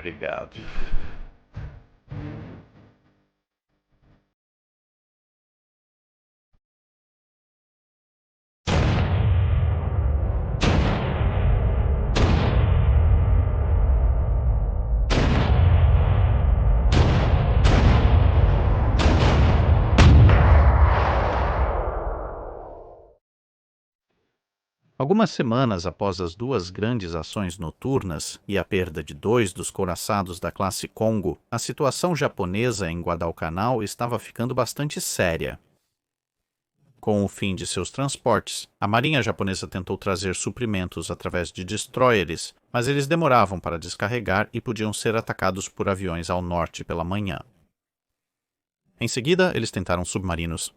Obrigado. Algumas semanas após as duas grandes ações noturnas e a perda de dois dos couraçados da classe Congo, a situação japonesa em Guadalcanal estava ficando bastante séria. Com o fim de seus transportes, a marinha japonesa tentou trazer suprimentos através de destroyers, mas eles demoravam para descarregar e podiam ser atacados por aviões ao norte pela manhã. Em seguida, eles tentaram submarinos.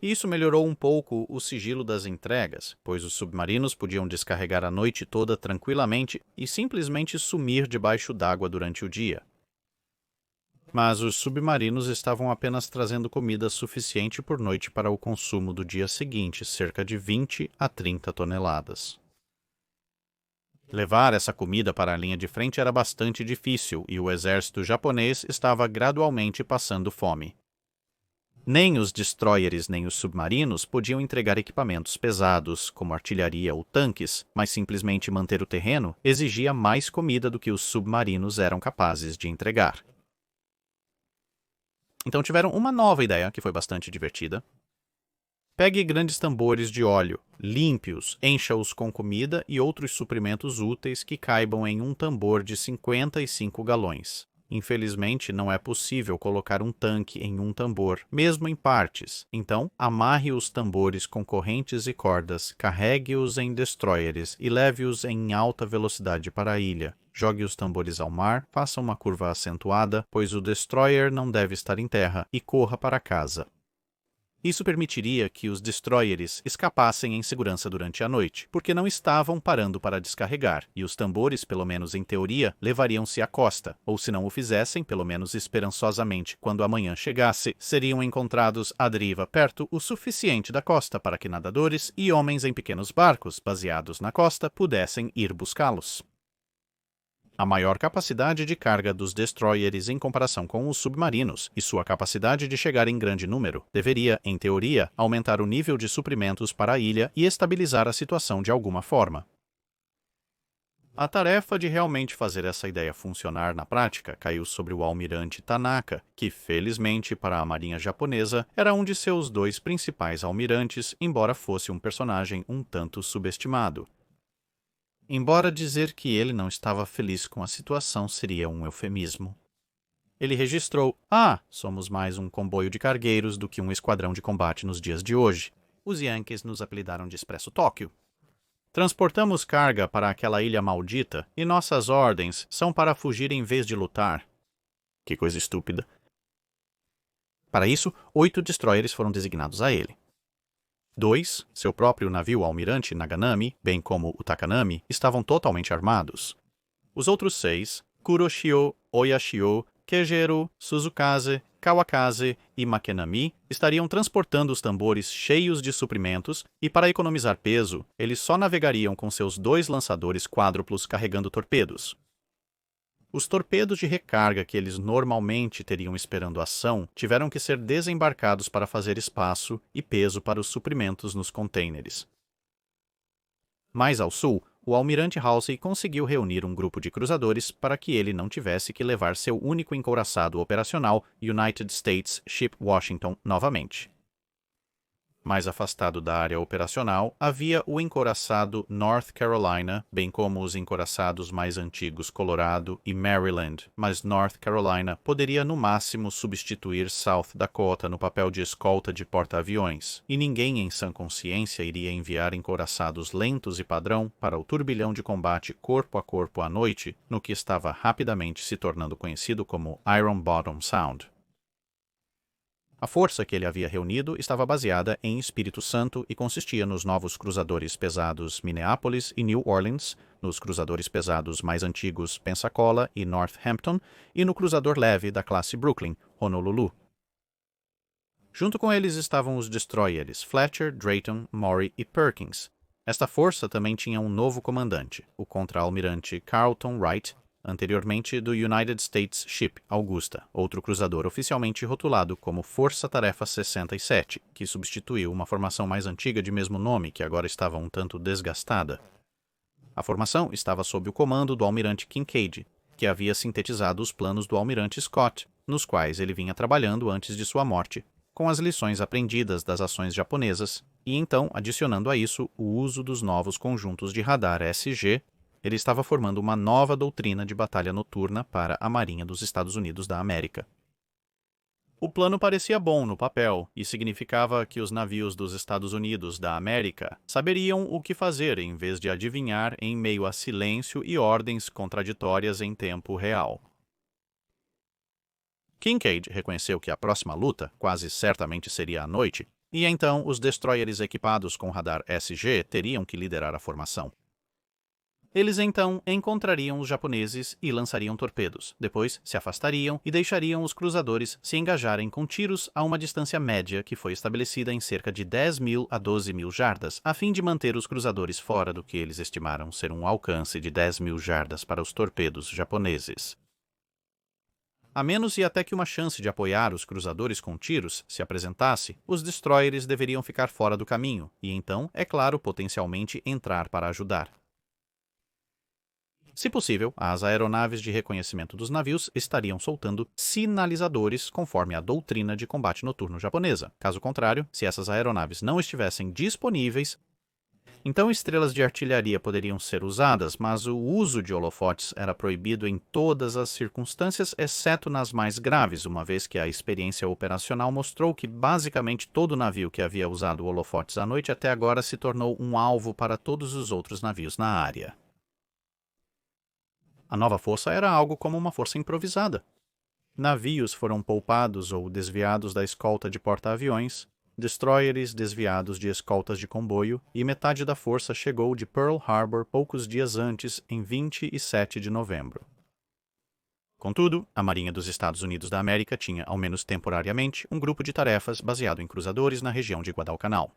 E isso melhorou um pouco o sigilo das entregas, pois os submarinos podiam descarregar a noite toda tranquilamente e simplesmente sumir debaixo d'água durante o dia. Mas os submarinos estavam apenas trazendo comida suficiente por noite para o consumo do dia seguinte, cerca de 20 a 30 toneladas. Levar essa comida para a linha de frente era bastante difícil e o exército japonês estava gradualmente passando fome. Nem os destroyers nem os submarinos podiam entregar equipamentos pesados, como artilharia ou tanques, mas simplesmente manter o terreno exigia mais comida do que os submarinos eram capazes de entregar. Então tiveram uma nova ideia, que foi bastante divertida. Pegue grandes tambores de óleo, limpe-os, encha-os com comida e outros suprimentos úteis que caibam em um tambor de 55 galões. Infelizmente, não é possível colocar um tanque em um tambor, mesmo em partes. Então, amarre os tambores com correntes e cordas, carregue-os em destroyers e leve-os em alta velocidade para a ilha. Jogue os tambores ao mar, faça uma curva acentuada, pois o destroyer não deve estar em terra, e corra para casa. Isso permitiria que os destroyers escapassem em segurança durante a noite, porque não estavam parando para descarregar, e os tambores, pelo menos em teoria, levariam-se à costa, ou se não o fizessem, pelo menos esperançosamente, quando a manhã chegasse, seriam encontrados à deriva perto o suficiente da costa para que nadadores e homens em pequenos barcos, baseados na costa, pudessem ir buscá-los. A maior capacidade de carga dos destroyers em comparação com os submarinos e sua capacidade de chegar em grande número deveria, em teoria, aumentar o nível de suprimentos para a ilha e estabilizar a situação de alguma forma. A tarefa de realmente fazer essa ideia funcionar na prática caiu sobre o almirante Tanaka, que, felizmente para a marinha japonesa, era um de seus dois principais almirantes, embora fosse um personagem um tanto subestimado. Embora dizer que ele não estava feliz com a situação seria um eufemismo. Ele registrou: somos mais um comboio de cargueiros do que um esquadrão de combate nos dias de hoje. Os Yankees nos apelidaram de Expresso Tóquio. Transportamos carga para aquela ilha maldita e nossas ordens são para fugir em vez de lutar. Que coisa estúpida. Para isso, 8 destroyers foram designados a ele. 2, seu próprio navio almirante Naganami, bem como o Takanami, estavam totalmente armados. Os outros 6, Kuroshio, Oyashio, Kejeru, Suzukaze, Kawakaze e Makenami, estariam transportando os tambores cheios de suprimentos e, para economizar peso, eles só navegariam com seus 2 lançadores quádruplos carregando torpedos. Os torpedos de recarga que eles normalmente teriam esperando ação tiveram que ser desembarcados para fazer espaço e peso para os suprimentos nos contêineres. Mais ao sul, o almirante Halsey conseguiu reunir um grupo de cruzadores para que ele não tivesse que levar seu único encouraçado operacional, United States Ship Washington, novamente. Mais afastado da área operacional, havia o encouraçado North Carolina, bem como os encouraçados mais antigos Colorado e Maryland, mas North Carolina poderia no máximo substituir South Dakota no papel de escolta de porta-aviões, e ninguém em sã consciência iria enviar encouraçados lentos e padrão para o turbilhão de combate corpo a corpo à noite, no que estava rapidamente se tornando conhecido como Iron Bottom Sound. A força que ele havia reunido estava baseada em Espírito Santo e consistia nos novos cruzadores pesados Minneapolis e New Orleans, nos cruzadores pesados mais antigos Pensacola e Northampton e no cruzador leve da classe Brooklyn, Honolulu. Junto com eles estavam os destroyers Fletcher, Drayton, Maury e Perkins. Esta força também tinha um novo comandante, o contra-almirante Carlton Wright, anteriormente do United States Ship Augusta, outro cruzador oficialmente rotulado como Força Tarefa 67, que substituiu uma formação mais antiga de mesmo nome que agora estava um tanto desgastada. A formação estava sob o comando do almirante Kinkaid, que havia sintetizado os planos do almirante Scott, nos quais ele vinha trabalhando antes de sua morte, com as lições aprendidas das ações japonesas, e então, adicionando a isso o uso dos novos conjuntos de radar SG, ele estava formando uma nova doutrina de batalha noturna para a Marinha dos Estados Unidos da América. O plano parecia bom no papel e significava que os navios dos Estados Unidos da América saberiam o que fazer em vez de adivinhar em meio a silêncio e ordens contraditórias em tempo real. Kinkaid reconheceu que a próxima luta quase certamente seria à noite, e então os destroyers equipados com radar SG teriam que liderar a formação. Eles então encontrariam os japoneses e lançariam torpedos, depois se afastariam e deixariam os cruzadores se engajarem com tiros a uma distância média que foi estabelecida em cerca de 10.000 a 12.000 jardas, a fim de manter os cruzadores fora do que eles estimaram ser um alcance de 10.000 jardas para os torpedos japoneses. A menos e até que uma chance de apoiar os cruzadores com tiros se apresentasse, os destroyers deveriam ficar fora do caminho e então, é claro, potencialmente entrar para ajudar. Se possível, as aeronaves de reconhecimento dos navios estariam soltando sinalizadores conforme a doutrina de combate noturno japonesa. Caso contrário, se essas aeronaves não estivessem disponíveis, então estrelas de artilharia poderiam ser usadas, mas o uso de holofotes era proibido em todas as circunstâncias, exceto nas mais graves, uma vez que a experiência operacional mostrou que basicamente todo navio que havia usado holofotes à noite até agora se tornou um alvo para todos os outros navios na área. A nova força era algo como uma força improvisada. Navios foram poupados ou desviados da escolta de porta-aviões, destroyers desviados de escoltas de comboio, e metade da força chegou de Pearl Harbor poucos dias antes, em 27 de novembro. Contudo, a Marinha dos Estados Unidos da América tinha, ao menos temporariamente, um grupo de tarefas baseado em cruzadores na região de Guadalcanal.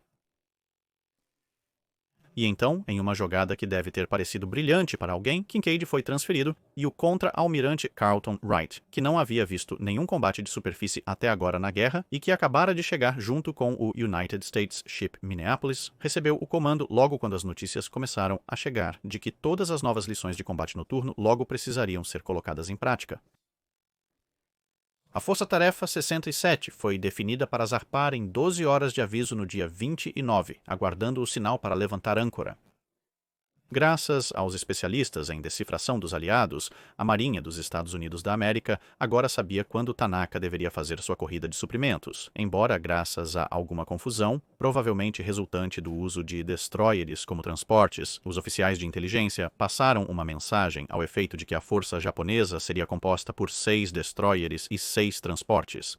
E então, em uma jogada que deve ter parecido brilhante para alguém, Kinkaid foi transferido e o contra-almirante Carlton Wright, que não havia visto nenhum combate de superfície até agora na guerra e que acabara de chegar junto com o United States Ship Minneapolis, recebeu o comando logo quando as notícias começaram a chegar de que todas as novas lições de combate noturno logo precisariam ser colocadas em prática. A Força-Tarefa 67 foi definida para zarpar em 12 horas de aviso no dia 29, aguardando o sinal para levantar âncora. Graças aos especialistas em decifração dos aliados, a Marinha dos Estados Unidos da América agora sabia quando Tanaka deveria fazer sua corrida de suprimentos, embora graças a alguma confusão, provavelmente resultante do uso de destroyers como transportes, os oficiais de inteligência passaram uma mensagem ao efeito de que a força japonesa seria composta por 6 destroyers e 6 transportes.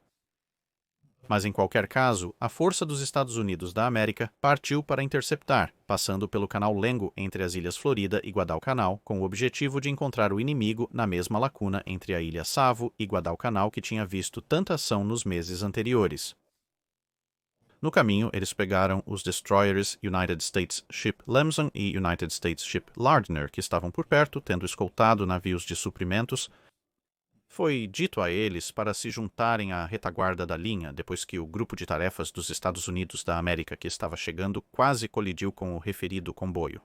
Mas, em qualquer caso, a força dos Estados Unidos da América partiu para interceptar, passando pelo canal Lengo entre as ilhas Florida e Guadalcanal, com o objetivo de encontrar o inimigo na mesma lacuna entre a ilha Savo e Guadalcanal que tinha visto tanta ação nos meses anteriores. No caminho, eles pegaram os destroyers United States Ship Lemson e United States Ship Lardner, que estavam por perto, tendo escoltado navios de suprimentos. Foi dito a eles para se juntarem à retaguarda da linha depois que o grupo de tarefas dos Estados Unidos da América que estava chegando quase colidiu com o referido comboio.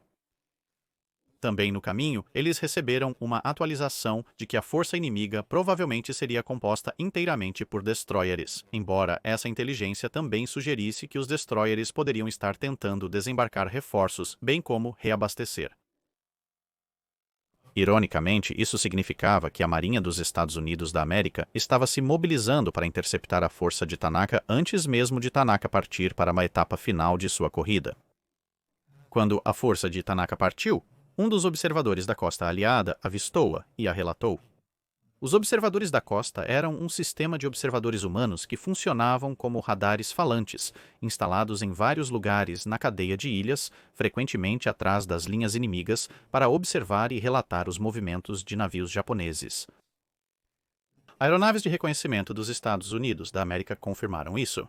Também no caminho, eles receberam uma atualização de que a força inimiga provavelmente seria composta inteiramente por destroyers, embora essa inteligência também sugerisse que os destroyers poderiam estar tentando desembarcar reforços, bem como reabastecer. Ironicamente, isso significava que a Marinha dos Estados Unidos da América estava se mobilizando para interceptar a força de Tanaka antes mesmo de Tanaka partir para uma etapa final de sua corrida. Quando a força de Tanaka partiu, um dos observadores da costa aliada avistou-a e a relatou. Os observadores da costa eram um sistema de observadores humanos que funcionavam como radares falantes, instalados em vários lugares na cadeia de ilhas, frequentemente atrás das linhas inimigas, para observar e relatar os movimentos de navios japoneses. Aeronaves de reconhecimento dos Estados Unidos da América confirmaram isso.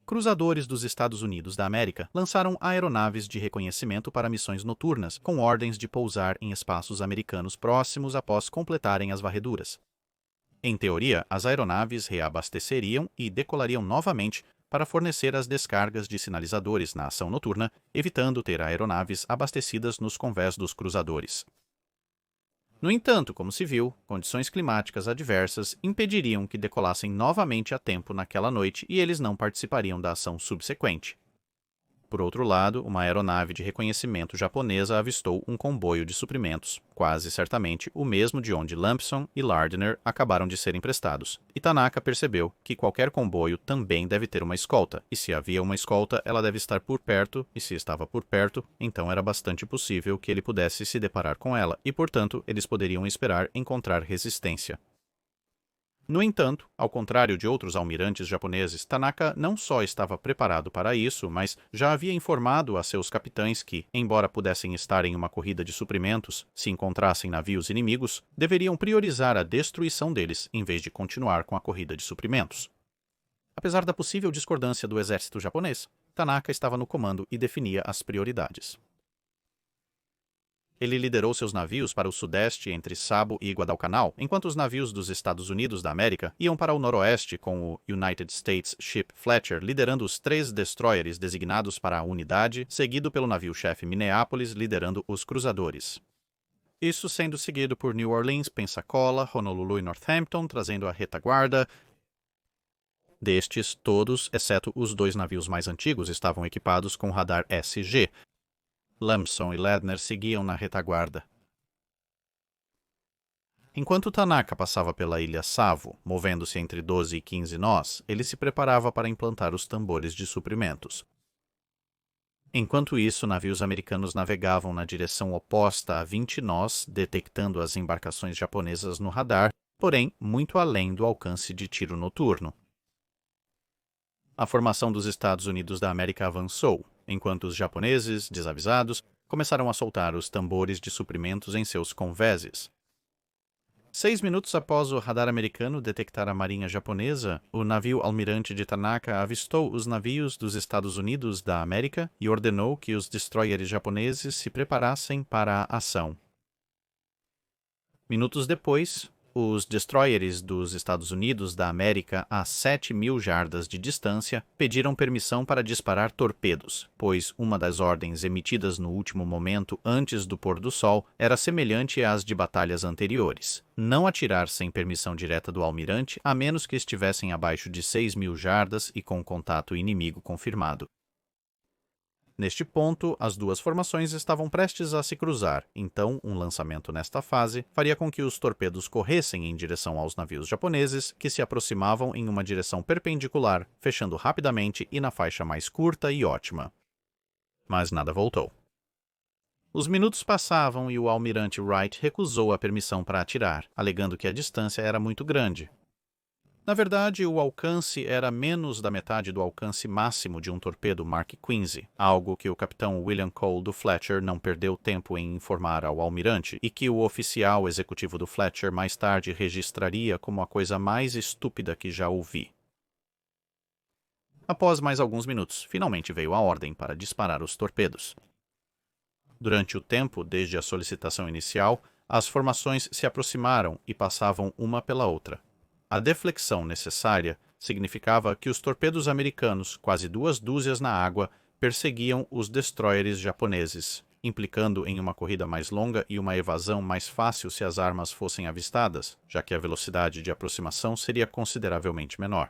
Cruzadores dos Estados Unidos da América lançaram aeronaves de reconhecimento para missões noturnas, com ordens de pousar em espaços americanos próximos após completarem as varreduras. Em teoria, as aeronaves reabasteceriam e decolariam novamente para fornecer as descargas de sinalizadores na ação noturna, evitando ter aeronaves abastecidas nos convés dos cruzadores. No entanto, como se viu, condições climáticas adversas impediriam que decolassem novamente a tempo naquela noite e eles não participariam da ação subsequente. Por outro lado, uma aeronave de reconhecimento japonesa avistou um comboio de suprimentos, quase certamente o mesmo de onde Lampson e Lardner acabaram de ser emprestados, e Tanaka percebeu que qualquer comboio também deve ter uma escolta, e se havia uma escolta, ela deve estar por perto, e se estava por perto, então era bastante possível que ele pudesse se deparar com ela, e portanto eles poderiam esperar encontrar resistência. No entanto, ao contrário de outros almirantes japoneses, Tanaka não só estava preparado para isso, mas já havia informado a seus capitães que, embora pudessem estar em uma corrida de suprimentos, se encontrassem navios inimigos, deveriam priorizar a destruição deles em vez de continuar com a corrida de suprimentos. Apesar da possível discordância do exército japonês, Tanaka estava no comando e definia as prioridades. Ele liderou seus navios para o sudeste entre Sabo e Guadalcanal, enquanto os navios dos Estados Unidos da América iam para o noroeste com o United States Ship Fletcher liderando os 3 destroyers designados para a unidade, seguido pelo navio-chefe Minneapolis liderando os cruzadores. Isso sendo seguido por New Orleans, Pensacola, Honolulu e Northampton, trazendo a retaguarda. Destes, todos, exceto os 2 navios mais antigos, estavam equipados com radar SG. Lampson e Lardner seguiam na retaguarda. Enquanto Tanaka passava pela ilha Savo, movendo-se entre 12 e 15 nós, ele se preparava para implantar os tambores de suprimentos. Enquanto isso, navios americanos navegavam na direção oposta a 20 nós, detectando as embarcações japonesas no radar, porém muito além do alcance de tiro noturno. A formação dos Estados Unidos da América avançou, enquanto os japoneses, desavisados, começaram a soltar os tambores de suprimentos em seus convéses. 6 minutos após o radar americano detectar a marinha japonesa, o navio almirante de Tanaka avistou os navios dos Estados Unidos da América e ordenou que os destroyers japoneses se preparassem para a ação. Minutos depois, os destroyers dos Estados Unidos da América a 7.000 jardas de distância pediram permissão para disparar torpedos, pois uma das ordens emitidas no último momento antes do pôr do sol era semelhante às de batalhas anteriores: não atirar sem permissão direta do almirante a menos que estivessem abaixo de 6.000 jardas e com contato inimigo confirmado. Neste ponto, as 2 formações estavam prestes a se cruzar, então um lançamento nesta fase faria com que os torpedos corressem em direção aos navios japoneses, que se aproximavam em uma direção perpendicular, fechando rapidamente e na faixa mais curta e ótima. Mas nada voltou. Os minutos passavam e o almirante Wright recusou a permissão para atirar, alegando que a distância era muito grande. Na verdade, o alcance era menos da metade do alcance máximo de um torpedo Mark 15, algo que o capitão William Cole do Fletcher não perdeu tempo em informar ao almirante e que o oficial executivo do Fletcher mais tarde registraria como a coisa mais estúpida que já ouvi. Após mais alguns minutos, finalmente veio a ordem para disparar os torpedos. Durante o tempo, desde a solicitação inicial, as formações se aproximaram e passavam uma pela outra. A deflexão necessária significava que os torpedos americanos, quase 2 dúzias na água, perseguiam os destroyers japoneses, implicando em uma corrida mais longa e uma evasão mais fácil se as armas fossem avistadas, já que a velocidade de aproximação seria consideravelmente menor.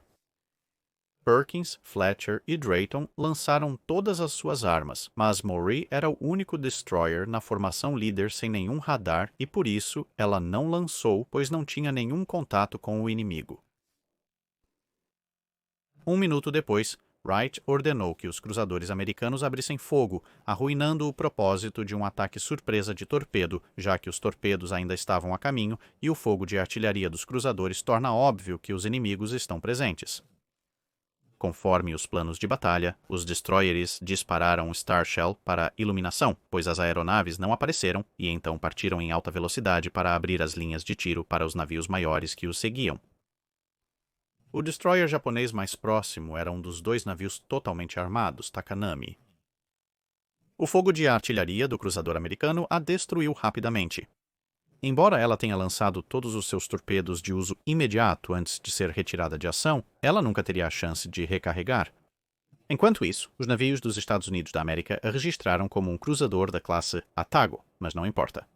Perkins, Fletcher e Drayton lançaram todas as suas armas, mas Maury era o único destroyer na formação líder sem nenhum radar e por isso ela não lançou, pois não tinha nenhum contato com o inimigo. 1 minuto depois, Wright ordenou que os cruzadores americanos abrissem fogo, arruinando o propósito de um ataque surpresa de torpedo, já que os torpedos ainda estavam a caminho e o fogo de artilharia dos cruzadores torna óbvio que os inimigos estão presentes. Conforme os planos de batalha, os destroyers dispararam Star Shell para iluminação, pois as aeronaves não apareceram e então partiram em alta velocidade para abrir as linhas de tiro para os navios maiores que os seguiam. O destroyer japonês mais próximo era um dos dois navios totalmente armados, Takanami. O fogo de artilharia do cruzador americano a destruiu rapidamente. Embora ela tenha lançado todos os seus torpedos de uso imediato antes de ser retirada de ação, ela nunca teria a chance de recarregar. Enquanto isso, os navios dos Estados Unidos da América a registraram como um cruzador da classe Atago, mas não importa.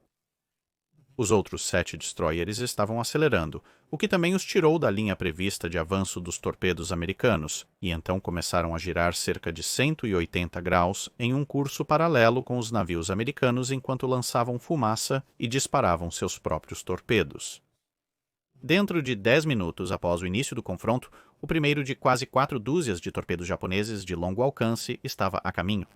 Os outros 7 destroyers estavam acelerando, o que também os tirou da linha prevista de avanço dos torpedos americanos, e então começaram a girar cerca de 180 graus em um curso paralelo com os navios americanos enquanto lançavam fumaça e disparavam seus próprios torpedos. Dentro de 10 minutos após o início do confronto, o primeiro de quase 4 dúzias de torpedos japoneses de longo alcance estava a caminho.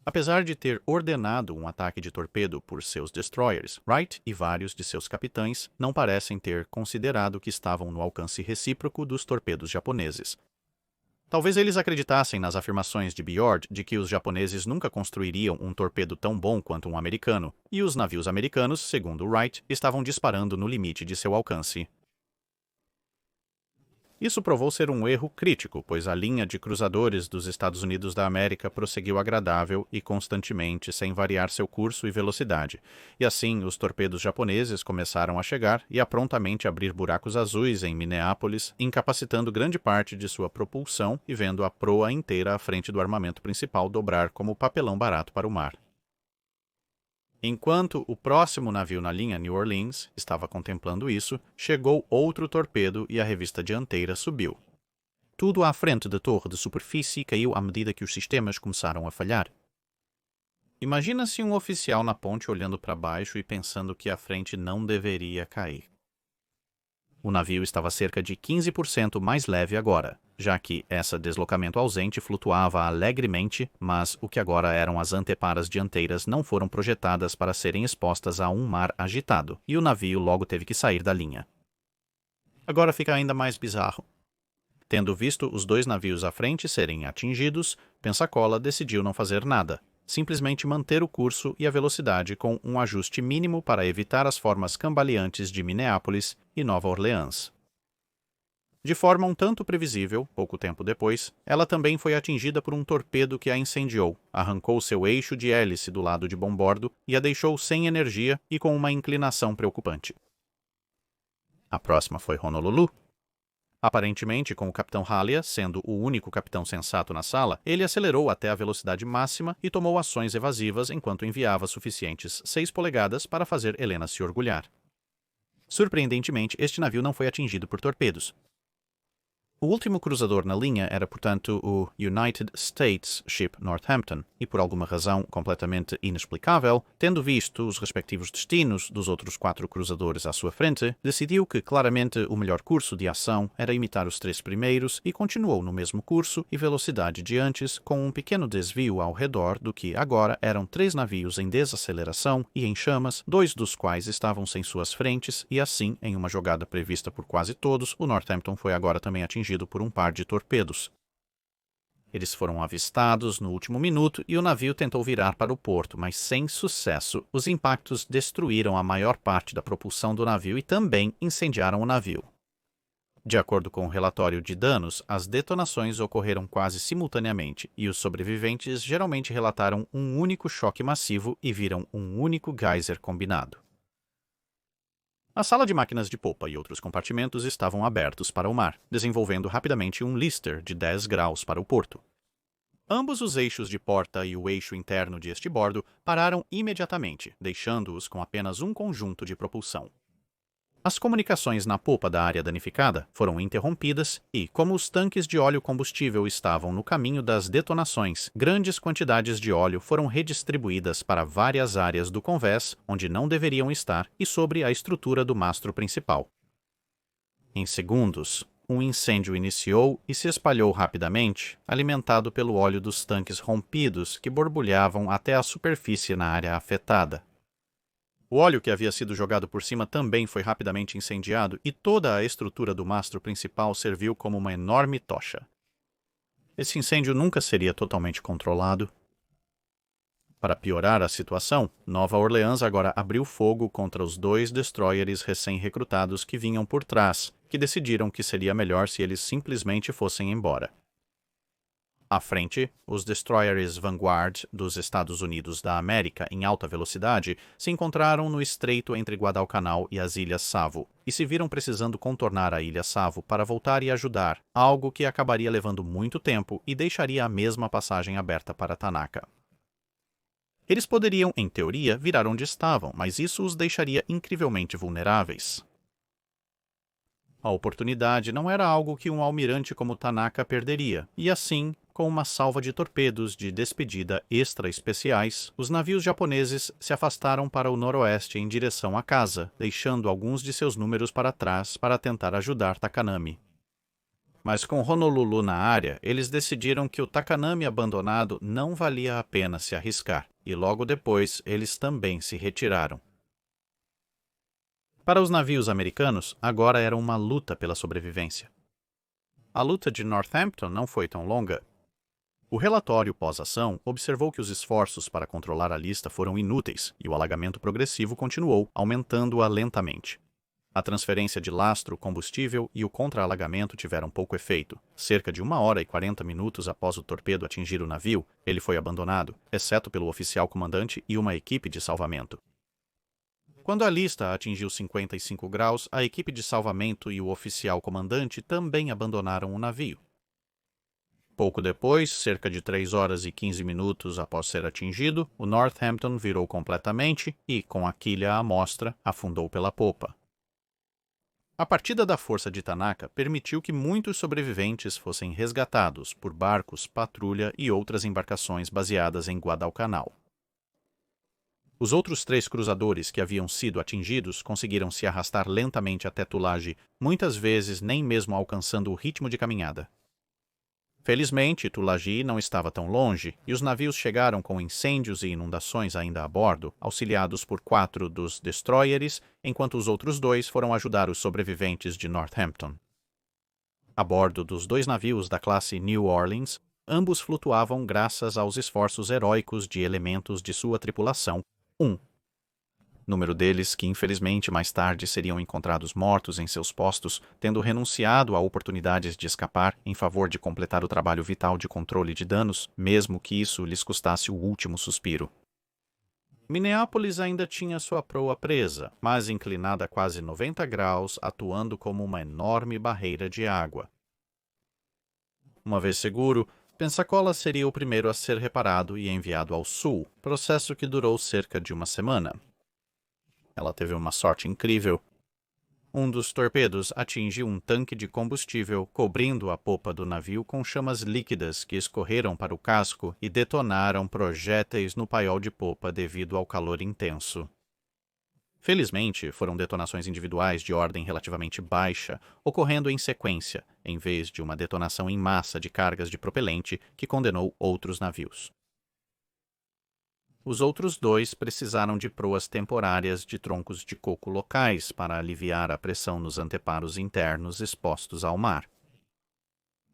Apesar de ter ordenado um ataque de torpedo por seus destroyers, Wright e vários de seus capitães não parecem ter considerado que estavam no alcance recíproco dos torpedos japoneses. Talvez eles acreditassem nas afirmações de Bjord de que os japoneses nunca construiriam um torpedo tão bom quanto um americano, e os navios americanos, segundo Wright, estavam disparando no limite de seu alcance. Isso provou ser um erro crítico, pois a linha de cruzadores dos Estados Unidos da América prosseguiu agradável e constantemente sem variar seu curso e velocidade, e assim os torpedos japoneses começaram a chegar e a prontamente abrir buracos azuis em Minneapolis, incapacitando grande parte de sua propulsão e vendo a proa inteira à frente do armamento principal dobrar como papelão barato para o mar. Enquanto o próximo navio na linha New Orleans estava contemplando isso, chegou outro torpedo e a revista dianteira subiu. Tudo à frente da torre de superfície caiu à medida que os sistemas começaram a falhar. Imagina-se um oficial na ponte olhando para baixo e pensando que a frente não deveria cair. O navio estava cerca de 15% mais leve agora, já que esse deslocamento ausente flutuava alegremente, mas o que agora eram as anteparas dianteiras não foram projetadas para serem expostas a um mar agitado, e o navio logo teve que sair da linha. Agora fica ainda mais bizarro. Tendo visto os 2 navios à frente serem atingidos, Pensacola decidiu não fazer nada, simplesmente manter o curso e a velocidade com um ajuste mínimo para evitar as formas cambaleantes de Minneapolis e Nova Orleans. De forma um tanto previsível, pouco tempo depois, ela também foi atingida por um torpedo que a incendiou, arrancou seu eixo de hélice do lado de bombordo e a deixou sem energia e com uma inclinação preocupante. A próxima foi Honolulu. Aparentemente, com o capitão Halia sendo o único capitão sensato na sala, ele acelerou até a velocidade máxima e tomou ações evasivas enquanto enviava suficientes 6 polegadas para fazer Helena se orgulhar. Surpreendentemente, este navio não foi atingido por torpedos. O último cruzador na linha era, portanto, o United States Ship Northampton, e por alguma razão completamente inexplicável, tendo visto os respectivos destinos dos outros 4 cruzadores à sua frente, decidiu que claramente o melhor curso de ação era imitar os 3 primeiros e continuou no mesmo curso e velocidade de antes, com um pequeno desvio ao redor do que agora eram 3 navios em desaceleração e em chamas, 2 dos quais estavam sem suas frentes, e assim, em uma jogada prevista por quase todos, o Northampton foi agora também atingido por um par de torpedos. Eles foram avistados no último minuto e o navio tentou virar para o porto, mas sem sucesso. Os impactos destruíram a maior parte da propulsão do navio e também incendiaram o navio. De acordo com o relatório de danos, as detonações ocorreram quase simultaneamente e os sobreviventes geralmente relataram um único choque massivo e viram um único geyser combinado. A sala de máquinas de popa e outros compartimentos estavam abertos para o mar, desenvolvendo rapidamente um lister de 10 graus para o porto. Ambos os eixos de porta e o eixo interno de estibordo pararam imediatamente, deixando-os com apenas um conjunto de propulsão. As comunicações na popa da área danificada foram interrompidas e, como os tanques de óleo combustível estavam no caminho das detonações, grandes quantidades de óleo foram redistribuídas para várias áreas do convés onde não deveriam estar e sobre a estrutura do mastro principal. Em segundos, um incêndio iniciou e se espalhou rapidamente, alimentado pelo óleo dos tanques rompidos que borbulhavam até a superfície na área afetada. O óleo que havia sido jogado por cima também foi rapidamente incendiado e toda a estrutura do mastro principal serviu como uma enorme tocha. Esse incêndio nunca seria totalmente controlado. Para piorar a situação, Nova Orleans agora abriu fogo contra os 2 destroyers recém-recrutados que vinham por trás, que decidiram que seria melhor se eles simplesmente fossem embora. À frente, os destroyers Vanguard dos Estados Unidos da América em alta velocidade se encontraram no estreito entre Guadalcanal e as Ilhas Savo e se viram precisando contornar a Ilha Savo para voltar e ajudar, algo que acabaria levando muito tempo e deixaria a mesma passagem aberta para Tanaka. Eles poderiam, em teoria, virar onde estavam, mas isso os deixaria incrivelmente vulneráveis. A oportunidade não era algo que um almirante como Tanaka perderia, e assim, com uma salva de torpedos de despedida extra especiais, os navios japoneses se afastaram para o noroeste em direção à casa, deixando alguns de seus números para trás para tentar ajudar Takanami. Mas com Honolulu na área, eles decidiram que o Takanami abandonado não valia a pena se arriscar, e logo depois eles também se retiraram. Para os navios americanos, agora era uma luta pela sobrevivência. A luta de Northampton não foi tão longa. O relatório pós-ação observou que os esforços para controlar a lista foram inúteis e o alagamento progressivo continuou, aumentando-a lentamente. A transferência de lastro, combustível e o contra-alagamento tiveram pouco efeito. Cerca de 1 hora e 40 minutos após o torpedo atingir o navio, ele foi abandonado, exceto pelo oficial comandante e uma equipe de salvamento. Quando a lista atingiu 55 graus, a equipe de salvamento e o oficial comandante também abandonaram o navio. Pouco depois, cerca de 3 horas e 15 minutos após ser atingido, o Northampton virou completamente e, com a quilha à mostra, afundou pela popa. A partida da força de Tanaka permitiu que muitos sobreviventes fossem resgatados por barcos, patrulha e outras embarcações baseadas em Guadalcanal. Os outros 3 cruzadores que haviam sido atingidos conseguiram se arrastar lentamente até Tulagi, muitas vezes nem mesmo alcançando o ritmo de caminhada. Felizmente, Tulagi não estava tão longe, e os navios chegaram com incêndios e inundações ainda a bordo, auxiliados por 4 dos destroyers, enquanto os outros 2 foram ajudar os sobreviventes de Northampton. A bordo dos 2 navios da classe New Orleans, ambos flutuavam graças aos esforços heróicos de elementos de sua tripulação, número deles que infelizmente mais tarde seriam encontrados mortos em seus postos, tendo renunciado a oportunidades de escapar em favor de completar o trabalho vital de controle de danos, mesmo que isso lhes custasse o último suspiro. Minneapolis ainda tinha sua proa presa, mas inclinada a quase 90 graus, atuando como uma enorme barreira de água. Uma vez seguro, Pensacola seria o primeiro a ser reparado e enviado ao sul, processo que durou cerca de 1 semana. Ela teve uma sorte incrível. Um dos torpedos atingiu um tanque de combustível, cobrindo a popa do navio com chamas líquidas que escorreram para o casco e detonaram projéteis no paiol de popa devido ao calor intenso. Felizmente, foram detonações individuais de ordem relativamente baixa, ocorrendo em sequência, em vez de uma detonação em massa de cargas de propelente que condenou outros navios. Os outros 2 precisaram de proas temporárias de troncos de coco locais para aliviar a pressão nos anteparos internos expostos ao mar.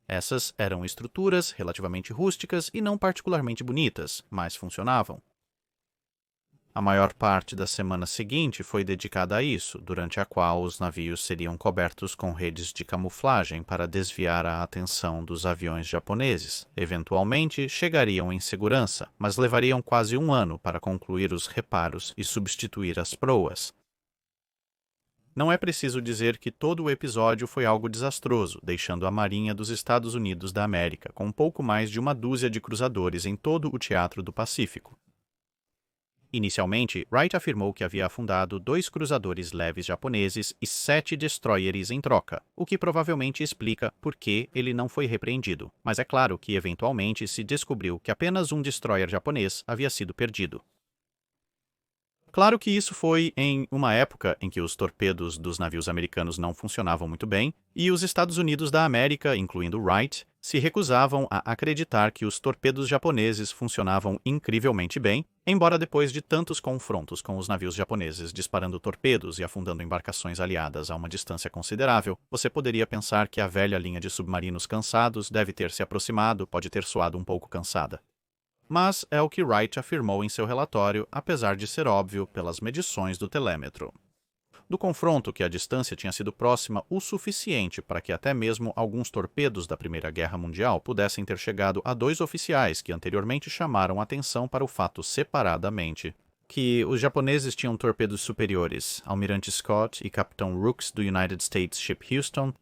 Essas eram estruturas relativamente rústicas e não particularmente bonitas, mas funcionavam. A maior parte da semana seguinte foi dedicada a isso, durante a qual os navios seriam cobertos com redes de camuflagem para desviar a atenção dos aviões japoneses. Eventualmente, chegariam em segurança, mas levariam quase 1 ano para concluir os reparos e substituir as proas. Não é preciso dizer que todo o episódio foi algo desastroso, deixando a Marinha dos Estados Unidos da América com pouco mais de 1 dúzia de cruzadores em todo o Teatro do Pacífico. Inicialmente, Wright afirmou que havia afundado 2 cruzadores leves japoneses e 7 destroyers em troca, o que provavelmente explica por que ele não foi repreendido, mas é claro que eventualmente se descobriu que apenas um destroyer japonês havia sido perdido. Claro que isso foi em uma época em que os torpedos dos navios americanos não funcionavam muito bem, e os Estados Unidos da América, incluindo Wright, se recusavam a acreditar que os torpedos japoneses funcionavam incrivelmente bem, embora depois de tantos confrontos com os navios japoneses disparando torpedos e afundando embarcações aliadas a uma distância considerável, você poderia pensar que a velha linha de submarinos cansados deve ter se aproximado, pode ter soado um pouco cansada. Mas é o que Wright afirmou em seu relatório, apesar de ser óbvio pelas medições do telêmetro. do confronto que a distância tinha sido próxima o suficiente para que até mesmo alguns torpedos da Primeira Guerra Mundial pudessem ter chegado a 2 oficiais que anteriormente chamaram atenção para o fato separadamente. Que os japoneses tinham torpedos superiores, Almirante Scott e Capitão Rooks do United States Ship Houston,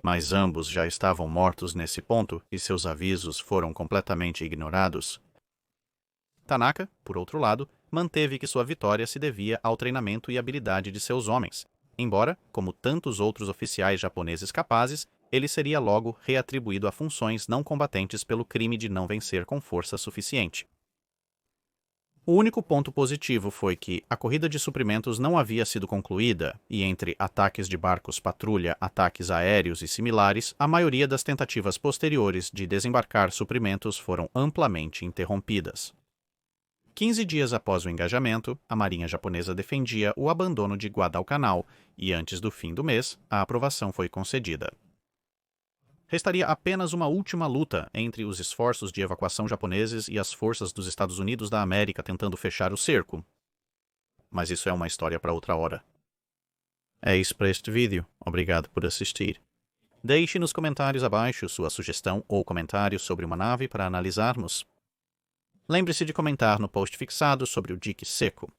mas ambos já estavam mortos nesse ponto e seus avisos foram completamente ignorados. Tanaka, por outro lado, manteve que sua vitória se devia ao treinamento e habilidade de seus homens, embora, como tantos outros oficiais japoneses capazes, ele seria logo reatribuído a funções não combatentes pelo crime de não vencer com força suficiente. O único ponto positivo foi que a corrida de suprimentos não havia sido concluída e, entre ataques de barcos patrulha, ataques aéreos e similares, a maioria das tentativas posteriores de desembarcar suprimentos foram amplamente interrompidas. 15 dias após o engajamento, a Marinha Japonesa defendia o abandono de Guadalcanal e, antes do fim do mês, a aprovação foi concedida. Restaria apenas uma última luta entre os esforços de evacuação japoneses e as forças dos Estados Unidos da América tentando fechar o cerco. Mas isso é uma história para outra hora. É isso para este vídeo. Obrigado por assistir. Deixe nos comentários abaixo sua sugestão ou comentário sobre uma nave para analisarmos. Lembre-se de comentar no post fixado sobre o dique seco.